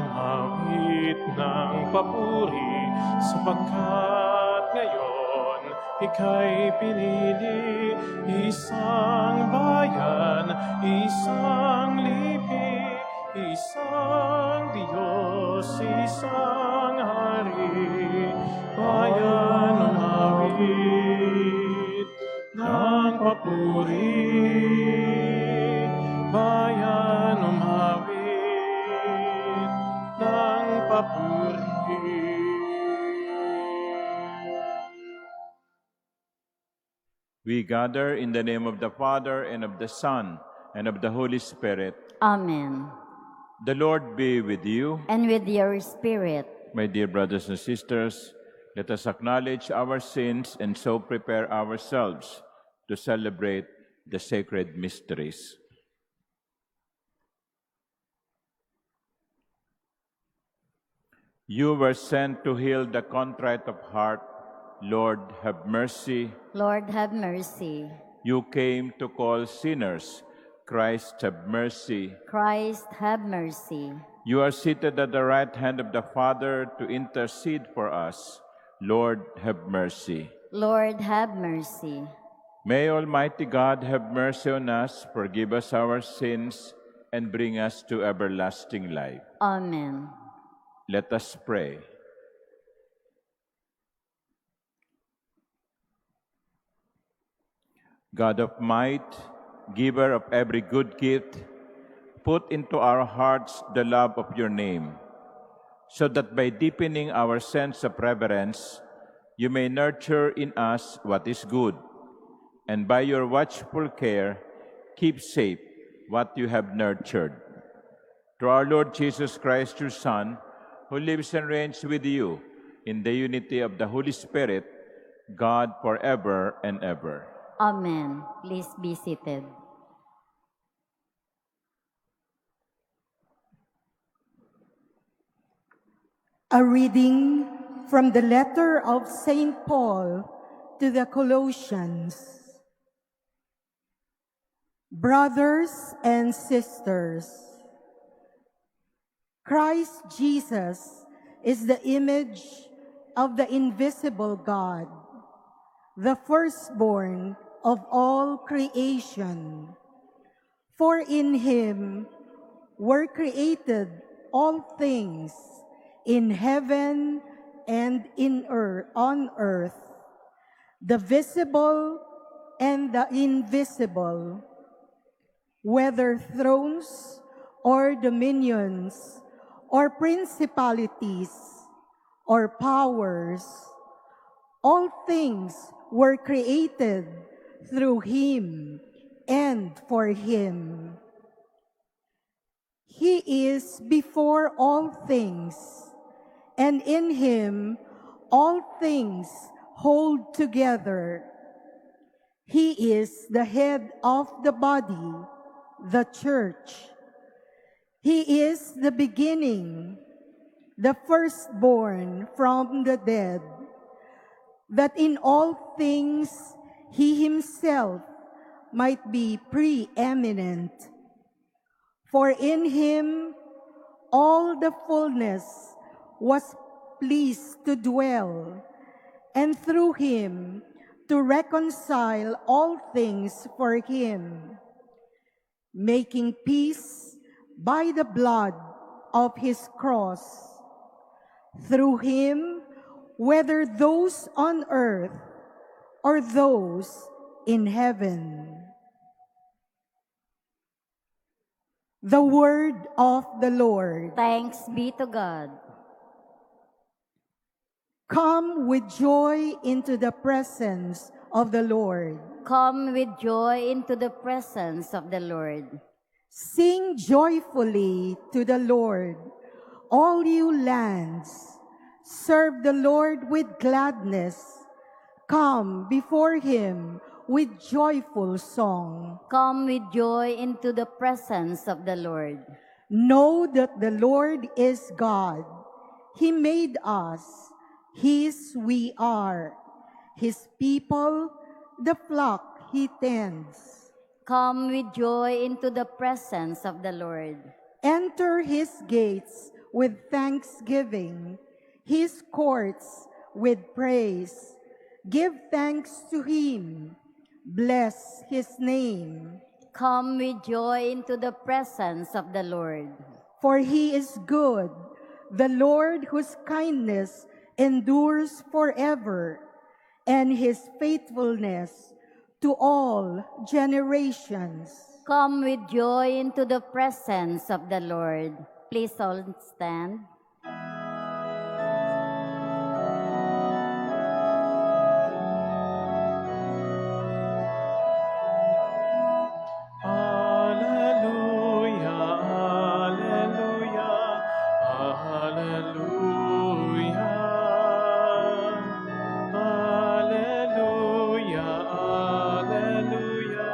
umawit ng papuri, sapagkat ngayon ika'y pinili, isang bayan, isang lipi, isang Diyos, isang hari. Bayan umawit ng papuri, bayan umawit ng papuri. We gather in the name of the Father, and of the Son, and of the Holy Spirit. Amen. The Lord be with you. And with your spirit. My dear brothers and sisters, let us acknowledge our sins and so prepare ourselves to celebrate the sacred mysteries. You were sent to heal the contrite of heart. Lord, have mercy. Lord, have mercy. You came to call sinners. Christ, have mercy. Christ, have mercy. You are seated at the right hand of the Father to intercede for us. Lord, have mercy. Lord, have mercy. May Almighty God have mercy on us, forgive us our sins, and bring us to everlasting life. Amen. Let us pray. God of might, giver of every good gift, put into our hearts the love of your name, so that by deepening our sense of reverence, you may nurture in us what is good, and by your watchful care, keep safe what you have nurtured. Through our Lord Jesus Christ, your Son, who lives and reigns with you in the unity of the Holy Spirit, God forever and ever. Amen. Please be seated. A reading from the letter of St. Paul to the Colossians. Brothers and sisters, Christ Jesus is the image of the invisible God, the firstborn of all creation. For in him were created all things in heaven and on earth, the visible and the invisible, whether thrones or dominions or principalities or powers. All things were created through him and for him. He is before all things, and in him all things hold together. He is the head of the body, the church. He is the beginning, the firstborn from the dead, that in all things he himself might be preeminent. For in him all the fullness was pleased to dwell, and through him to reconcile all things for him, making peace by the blood of his cross. Through him, whether those on earth or those in heaven. The word of the Lord. Thanks be to God. Come with joy into the presence of the Lord. Come with joy into the presence of the Lord. Sing joyfully to the Lord, all you lands. Serve the Lord with gladness. Come before him with joyful song. Come with joy into the presence of the Lord. Know that the Lord is God. He made us. His we are. His people, the flock he tends. Come with joy into the presence of the Lord. Enter his gates with thanksgiving, his courts with praise. Give thanks to him, bless his name. Come with joy into the presence of the Lord. For he is good, the Lord whose kindness endures forever, and his faithfulness to all generations. Come with joy into the presence of the Lord. Please all stand. Alleluia, alleluia, alleluia. Alleluia, alleluia, alleluia.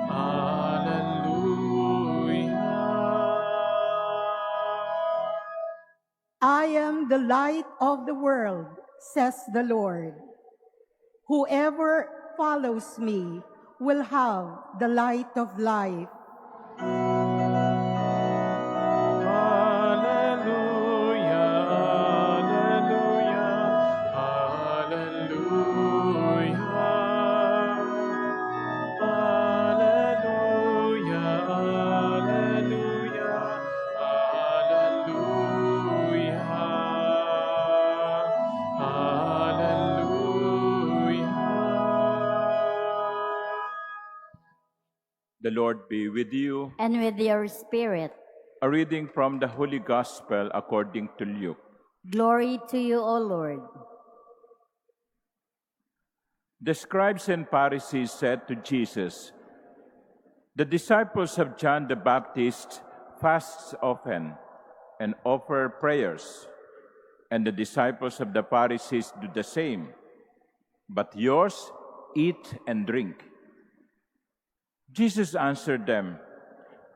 Alleluia. I am the light of the world, says the Lord. Whoever follows me will have the light of life. Alleluia, alleluia, alleluia. Alleluia, alleluia, alleluia. The Lord be with you. And with your spirit. A reading from the Holy Gospel according to Luke. Glory to you, O Lord. The scribes and Pharisees said to Jesus, "The disciples of John the Baptist fast often and offer prayers, and the disciples of the Pharisees do the same. But yours eat and drink." Jesus answered them,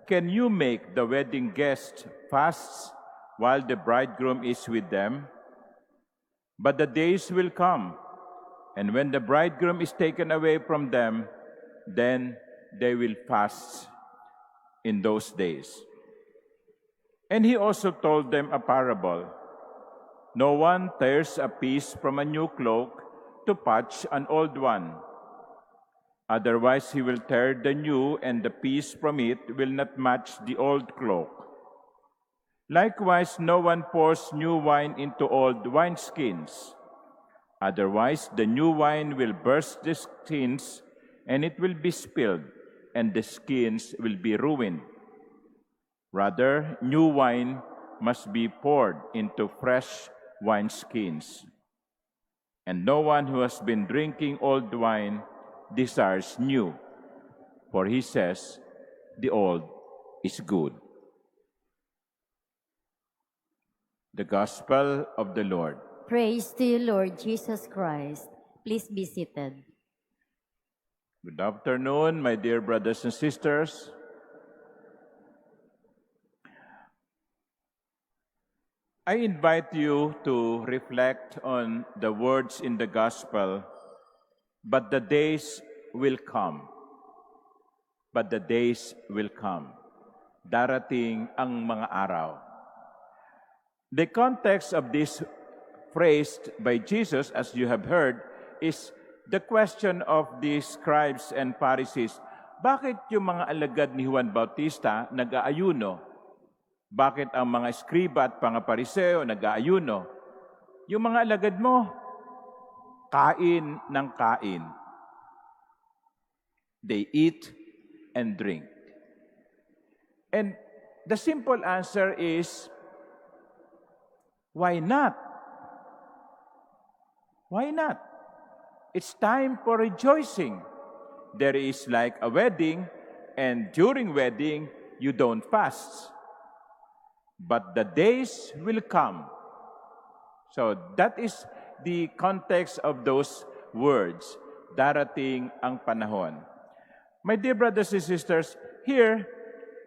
"Can you make the wedding guests fast while the bridegroom is with them? But the days will come, and when the bridegroom is taken away from them, then they will fast in those days." And he also told them a parable. No one tears a piece from a new cloak to patch an old one. Otherwise, he will tear the new, and the piece from it will not match the old cloak. Likewise, no one pours new wine into old wineskins. Otherwise, the new wine will burst the skins, and it will be spilled, and the skins will be ruined. Rather, new wine must be poured into fresh wineskins. And no one who has been drinking old wine desires new, for he says, the old is good. The Gospel of the Lord. Praise to you, Lord Jesus Christ. Please be seated. Good afternoon, my dear brothers and sisters. I invite you to reflect on the words in the Gospel, "But the days will come." But the days will come. Darating ang mga araw. The context of this phrase by Jesus, as you have heard, is the question of the scribes and Pharisees. Bakit yung mga alagad ni Juan Bautista nag-aayuno? Bakit ang mga eskriba at mga pariseo nag-aayuno? Yung mga alagad mo, kain ng kain. They eat and drink. And the simple answer is, why not? Why not? It's time for rejoicing. There is like a wedding, and during wedding, you don't fast. But the days will come. So that is the context of those words. Darating ang panahon. My dear brothers and sisters, here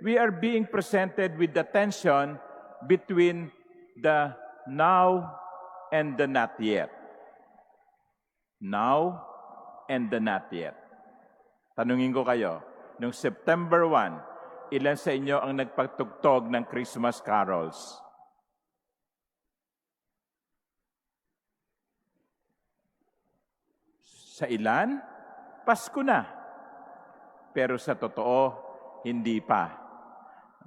we are being presented with the tension between the now and the not yet. Now and the not yet. Tanungin ko kayo, Noong September 1, ilan sa inyo ang nagpatugtog ng Christmas carols? Sa ilan, Pasko na. Pero sa totoo, hindi pa.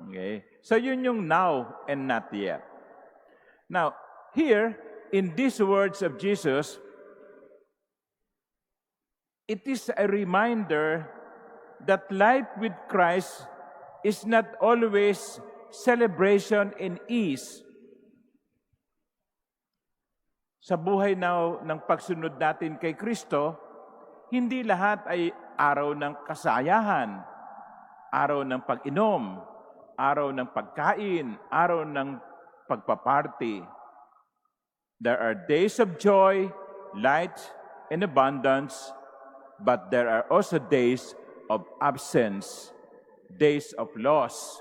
Okay? So yun yung now and not yet. Now, here, in these words of Jesus, it is a reminder that life with Christ is not always celebration and ease. Sa buhay ng pagsunod natin kay Kristo, hindi lahat ay araw ng kasayahan, araw ng pag-inom, araw ng pagkain, araw ng pagpaparty. There are days of joy, light, and abundance, but there are also days of absence, days of loss,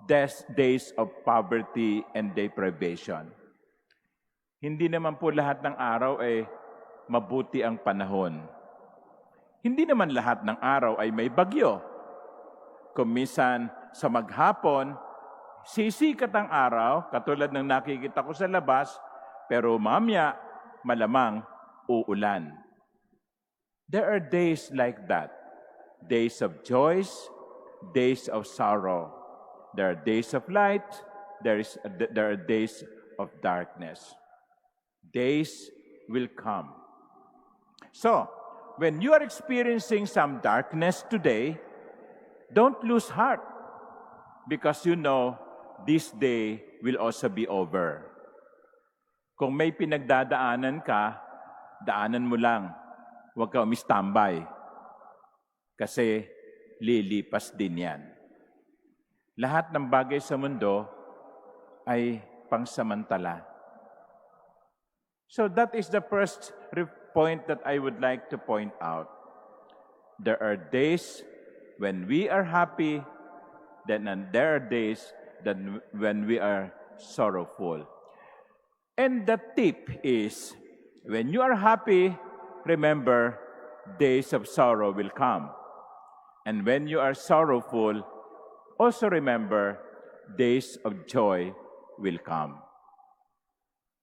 days of poverty and deprivation. Hindi naman po lahat ng araw ay mabuti ang panahon. Hindi naman lahat ng araw ay may bagyo. Kung minsan sa maghapon, sisikat ang araw, katulad ng nakikita ko sa labas, pero mamaya malamang uulan. There are days like that. Days of joys, days of sorrow. There are days of light, there are days of darkness. Days will come. So, when you are experiencing some darkness today, don't lose heart because you know this day will also be over. Kung may pinagdadaanan ka, daanan mo lang. Huwag ka umistambay. Kasi lilipas din yan. Lahat ng bagay sa mundo ay pangsamantala. So that is the first point that I would like to point out. There are days when we are happy, and there are days when we are sorrowful. And the tip is, when you are happy, remember, days of sorrow will come. And when you are sorrowful, also remember, days of joy will come.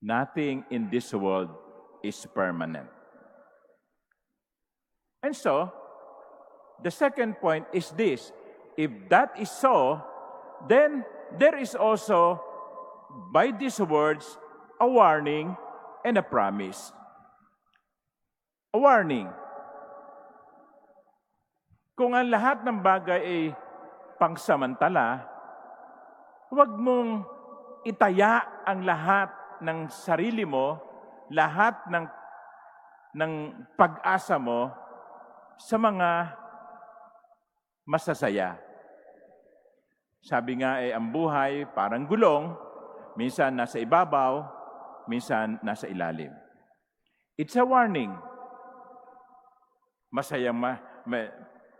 Nothing in this world is permanent. And so, the second point is this. If that is so, then there is also, by these words, a warning and a promise. A warning. Kung ang lahat ng bagay ay pangsamantala, huwag mong itaya ang lahat ng sarili mo, lahat ng pag-asa mo sa mga masasaya. Sabi nga ang buhay parang gulong, minsan nasa ibabaw, minsan nasa ilalim. It's a warning. Masayang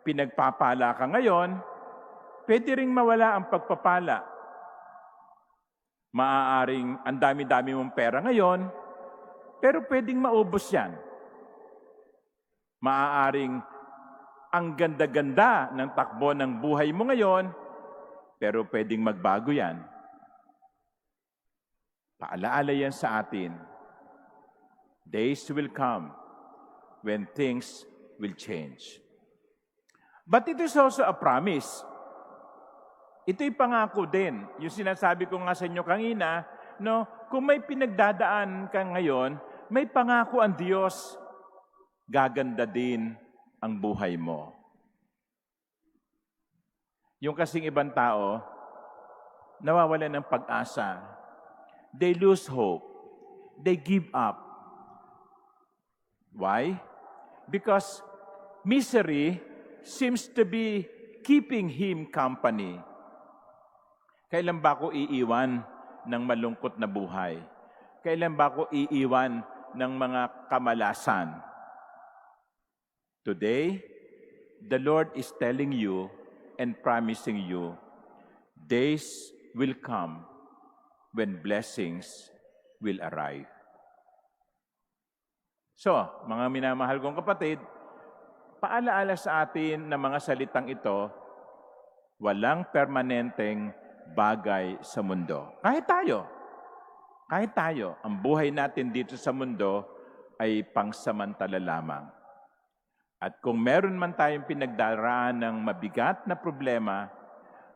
pinagpapala ka ngayon, pwede ring mawala ang pagpapala. Maaaring ang dami-dami mong pera ngayon, pero pwedeng maubos yan. Maaaring ang ganda-ganda ng takbo ng buhay mo ngayon, pero pwedeng magbago yan. Paalaala yan sa atin. Days will come when things will change. But it is also a promise. Ito'y pangako din. Yung sinasabi ko nga sa inyo kanina, no, kung may pinagdadaan ka ngayon, may pangako ang Diyos. Gaganda din ang buhay mo. Yung kasing ibang tao, nawawalan ng pag-asa. They lose hope. They give up. Why? Because misery seems to be keeping him company. Kailan ba ako iiwan ng malungkot na buhay? Kailan ba ako iiwan ng mga kamalasan? Today, the Lord is telling you and promising you, days will come when blessings will arrive. So, mga minamahal kong kapatid, paalaala sa atin na mga salitang ito, walang permanenteng bagay sa mundo. Kahit tayo, ang buhay natin dito sa mundo ay pangsamantala lamang. At kung meron man tayong pinagdaraan ng mabigat na problema,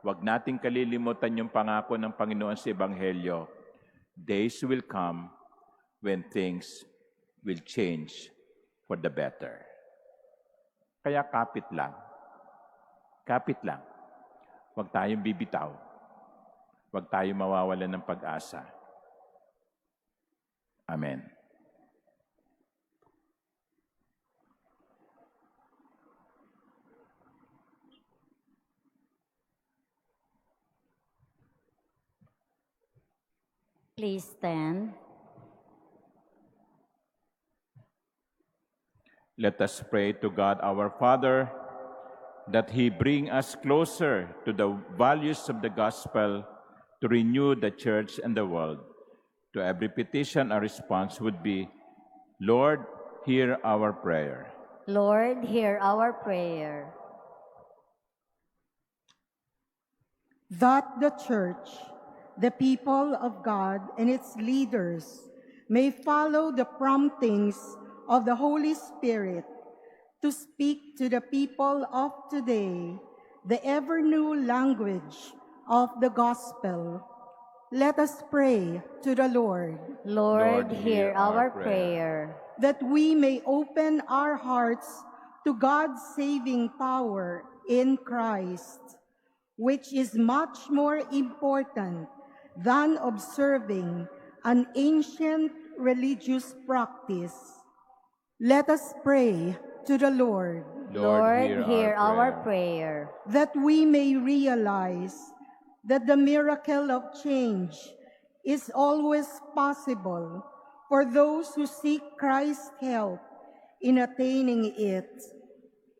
huwag nating kalilimutan yung pangako ng Panginoon sa Ebanghelyo. Days will come when things will change for the better. Kaya kapit lang. Huwag tayong bibitaw. Huwag tayong mawawalan ng pag-asa. Amen. Please stand. Let us pray to God our Father that He bring us closer to the values of the gospel to renew the church and the world. To every petition, our response would be, Lord, hear our prayer. Lord, hear our prayer. That the church, the people of God, and its leaders may follow the promptings of the Holy Spirit to speak to the people of today the ever-new language of the gospel. Let us pray to the Lord. Lord, hear our prayer. That we may open our hearts to God's saving power in Christ, which is much more important than observing an ancient religious practice. Let us pray to the Lord. Lord, hear our prayer. That we may realize that the miracle of change is always possible for those who seek Christ's help in attaining it.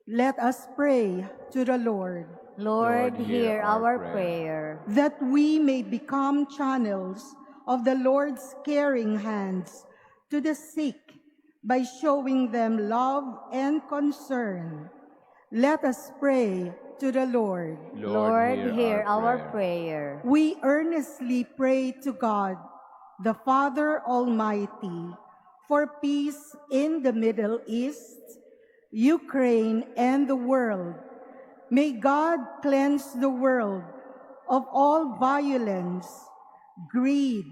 Let us pray to the Lord. Lord, hear our prayer. That we may become channels of the Lord's caring hands to the sick by showing them love and concern. Let us pray to the Lord. Lord, hear our prayer. We earnestly pray to God, the Father Almighty, for peace in the Middle East, Ukraine, and the world. May God cleanse the world of all violence, greed,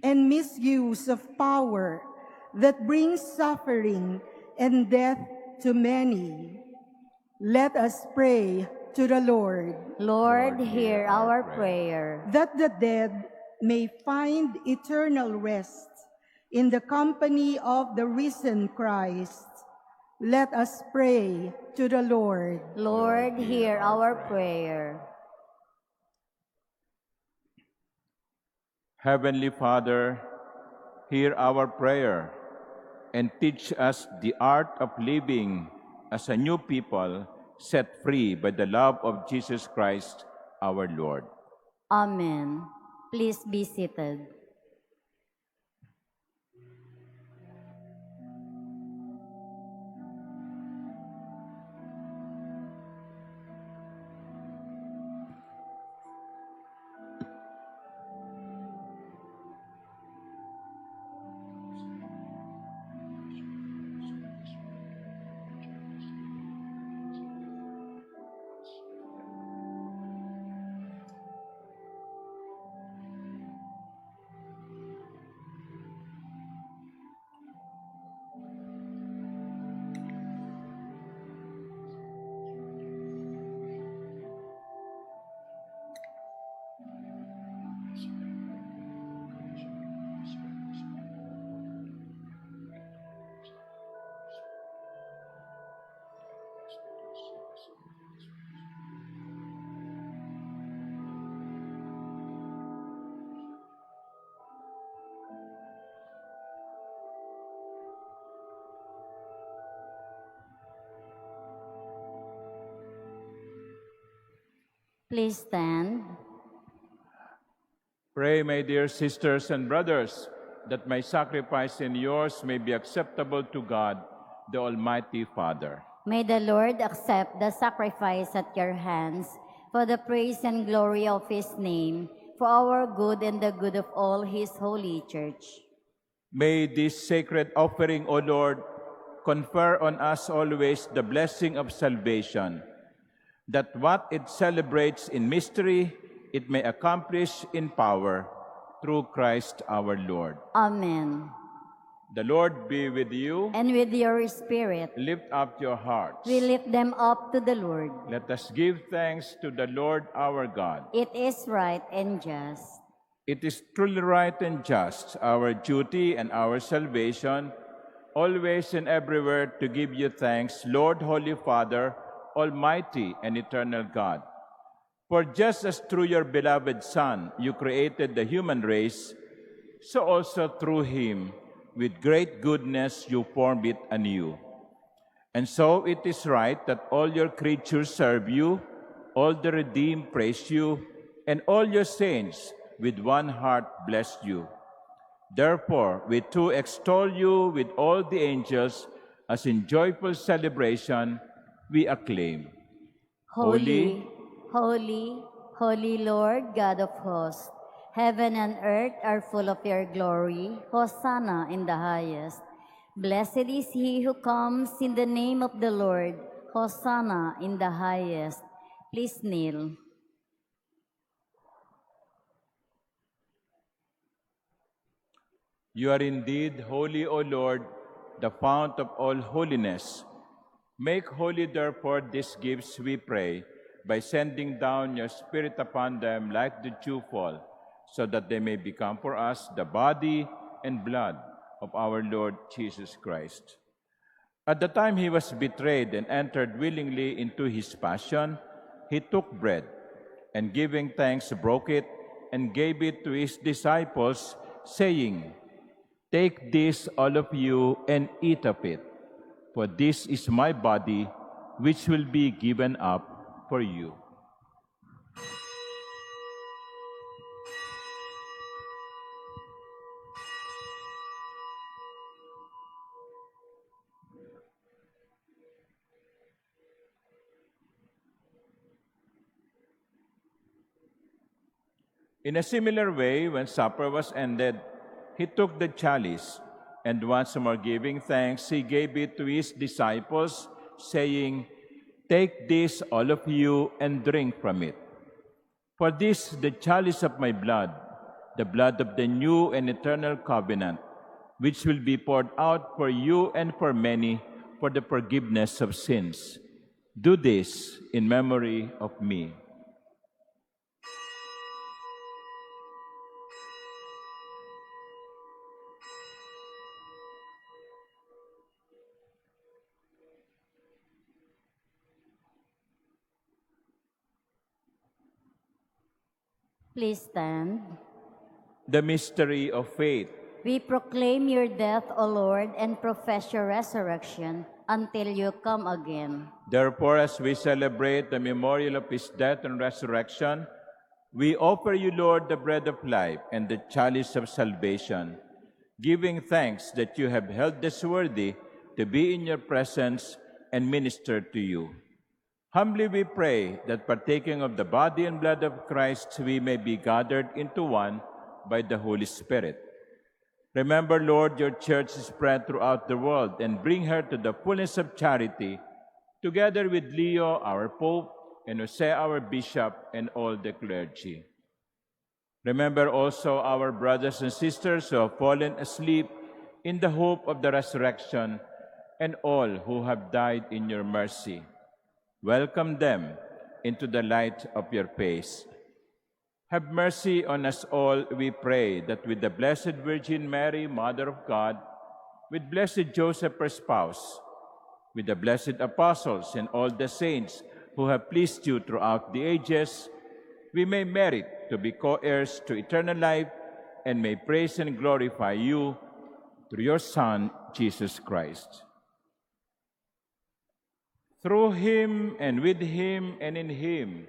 and misuse of power that brings suffering and death to many. Let us pray to the Lord. Lord, hear our prayer. That the dead may find eternal rest in the company of the risen Christ. Let us pray to the Lord. Lord, hear our prayer. Heavenly Father, hear our prayer and teach us the art of living as a new people set free by the love of Jesus Christ, our Lord. Amen. Please be seated. Please stand. Pray, my dear sisters and brothers, that my sacrifice and yours may be acceptable to God, the Almighty Father. May the Lord accept the sacrifice at your hands for the praise and glory of his name, for our good and the good of all his holy church. May this sacred offering, O Lord, confer on us always the blessing of salvation, that what it celebrates in mystery, it may accomplish in power through Christ our Lord. Amen. The Lord be with you. And with your spirit, Lift up your hearts. we lift them up to the Lord. Let us give thanks to the Lord our God. It is right and just. It is truly right and just, our duty and our salvation, always and everywhere to give you thanks, Lord, Holy Father, Almighty and eternal God. For just as through your beloved Son you created the human race, so also through him, with great goodness you formed it anew. And so it is right that all your creatures serve you, all the redeemed praise you, and all your saints with one heart bless you. Therefore, we too extol you with all the angels, as in joyful celebration we acclaim. Holy, holy, holy Lord, God of hosts, heaven and earth are full of your glory. Hosanna in the highest. Blessed is he who comes in the name of the Lord. Hosanna in the highest. Please kneel. You are indeed holy, O Lord, the fount of all holiness. Make holy, therefore, these gifts, we pray, by sending down your Spirit upon them like the dewfall, so that they may become for us the body and blood of our Lord Jesus Christ. At the time he was betrayed and entered willingly into his passion, he took bread, and giving thanks, broke it, and gave it to his disciples, saying, "Take this, all of you, and eat of it, for this is my body, which will be given up for you." In a similar way, when supper was ended, he took the chalice, and once more giving thanks, he gave it to his disciples, saying, "Take this, all of you, and drink from it. For this is the chalice of my blood, the blood of the new and eternal covenant, which will be poured out for you and for many for the forgiveness of sins. Do this in memory of me." Please stand. The mystery of faith. We proclaim your death, O Lord, and profess your resurrection until you come again. Therefore, as we celebrate the memorial of his death and resurrection, we offer you, Lord, the bread of life and the chalice of salvation, giving thanks that you have held us worthy to be in your presence and minister to you. Humbly we pray that partaking of the body and blood of Christ, we may be gathered into one by the Holy Spirit. Remember, Lord, your church is spread throughout the world, and bring her to the fullness of charity, together with Leo, our Pope, and Jose, our Bishop, and all the clergy. Remember also our brothers and sisters who have fallen asleep in the hope of the resurrection, and all who have died in your mercy. Welcome them into the light of your face. Have mercy on us all, we pray, that with the Blessed Virgin Mary, Mother of God, with blessed Joseph, her spouse, with the blessed apostles and all the saints who have pleased you throughout the ages, we may merit to be co-heirs to eternal life and may praise and glorify you through your Son, Jesus Christ. Through him and with him and in him,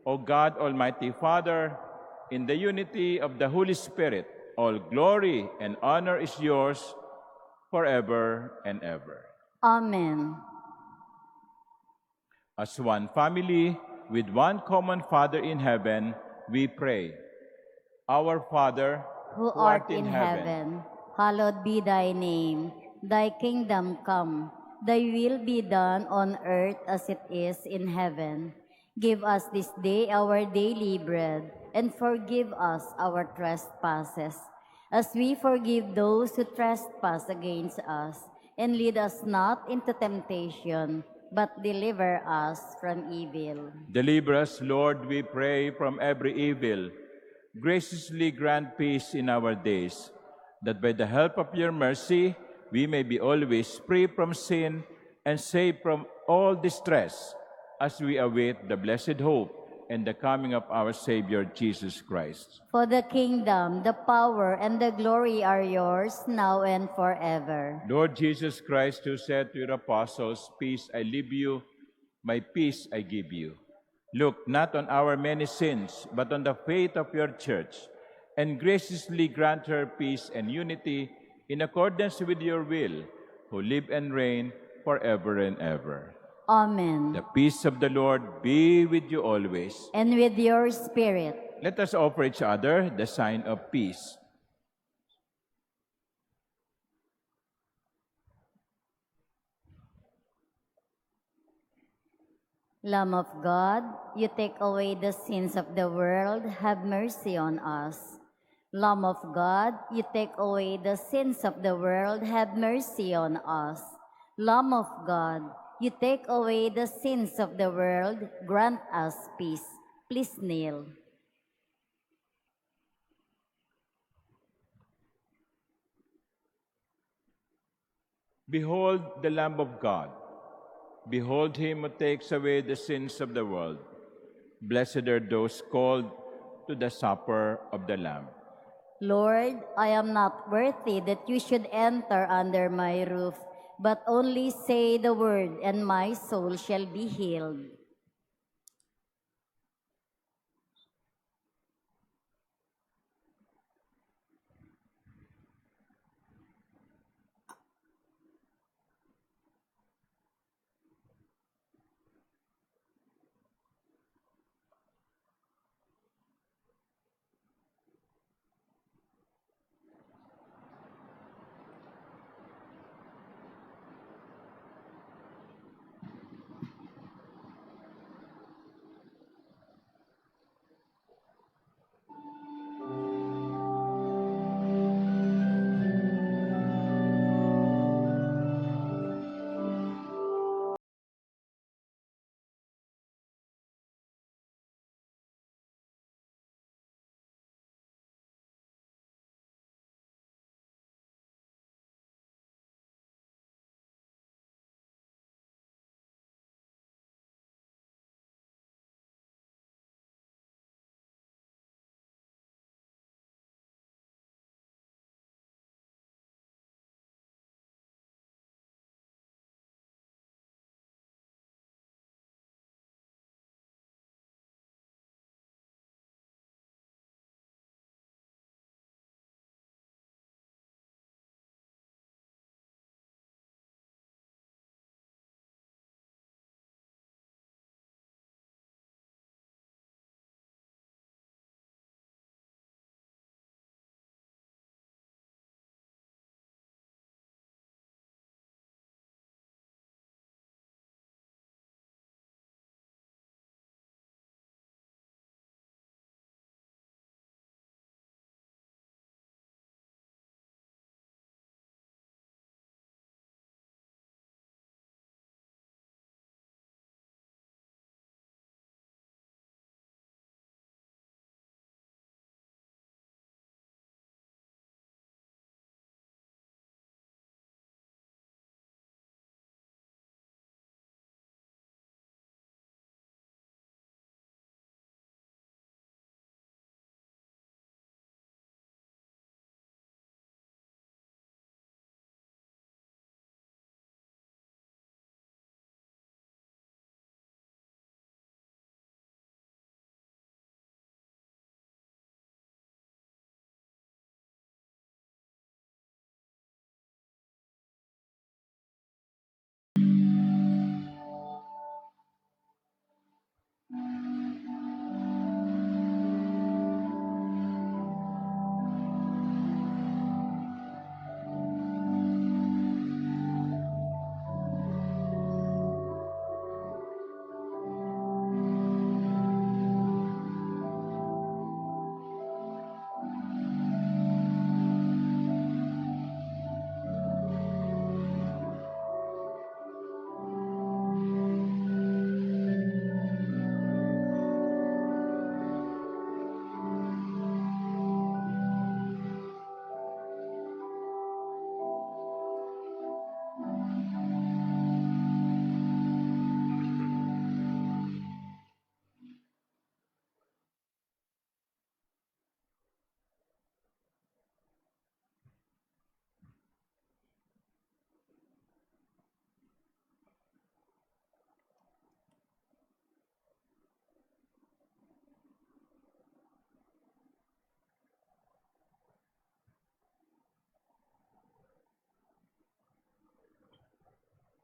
O God, Almighty Father, in the unity of the Holy Spirit, all glory and honor is yours forever and ever. Amen. As one family, with one common Father in heaven, we pray. Our Father, who art in heaven, hallowed be thy name. Thy kingdom come, thy will be done on earth as it is in heaven. Give us this day our daily bread, and forgive us our trespasses, as we forgive those who trespass against us. And lead us not into temptation, but deliver us from evil. Deliver us, Lord, we pray, from every evil. Graciously grant peace in our days, that by the help of your mercy, we may be always free from sin and safe from all distress, as we await the blessed hope and the coming of our Savior, Jesus Christ. For the kingdom, the power, and the glory are yours, now and forever. Lord Jesus Christ, who said to your apostles, "Peace I leave you, my peace I give you." Look not on our many sins, but on the faith of your church, and graciously grant her peace and unity in accordance with your will, who live and reign forever and ever. Amen. The peace of the Lord be with you always. And with your spirit. Let us offer each other the sign of peace. Lamb of God, you take away the sins of the world, have mercy on us. Lamb of God, you take away the sins of the world, have mercy on us. Lamb of God, you take away the sins of the world, grant us peace. Please kneel. Behold the Lamb of God. Behold him who takes away the sins of the world. Blessed are those called to the supper of the Lamb. Lord, I am not worthy that you should enter under my roof, but only say the word, and my soul shall be healed.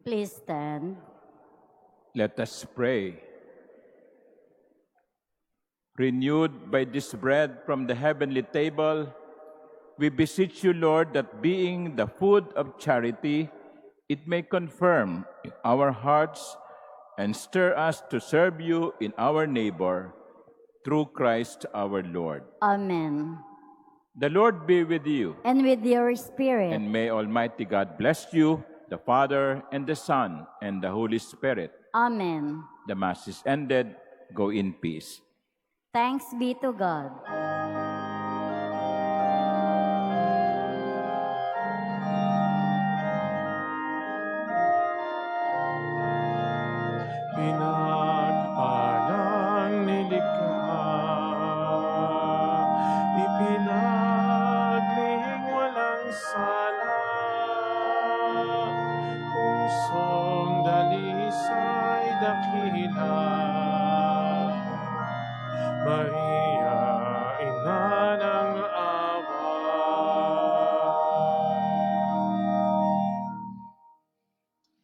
Please stand. Let us pray. Renewed by this bread from the heavenly table, we beseech you, Lord, that being the food of charity, it may confirm our hearts and stir us to serve you in our neighbor, through Christ our Lord. Amen. The Lord be with you, And with your spirit. and may Almighty God bless you, the Father, and the Son, and the Holy Spirit. Amen. The Mass is ended. Go in peace. Thanks be to God.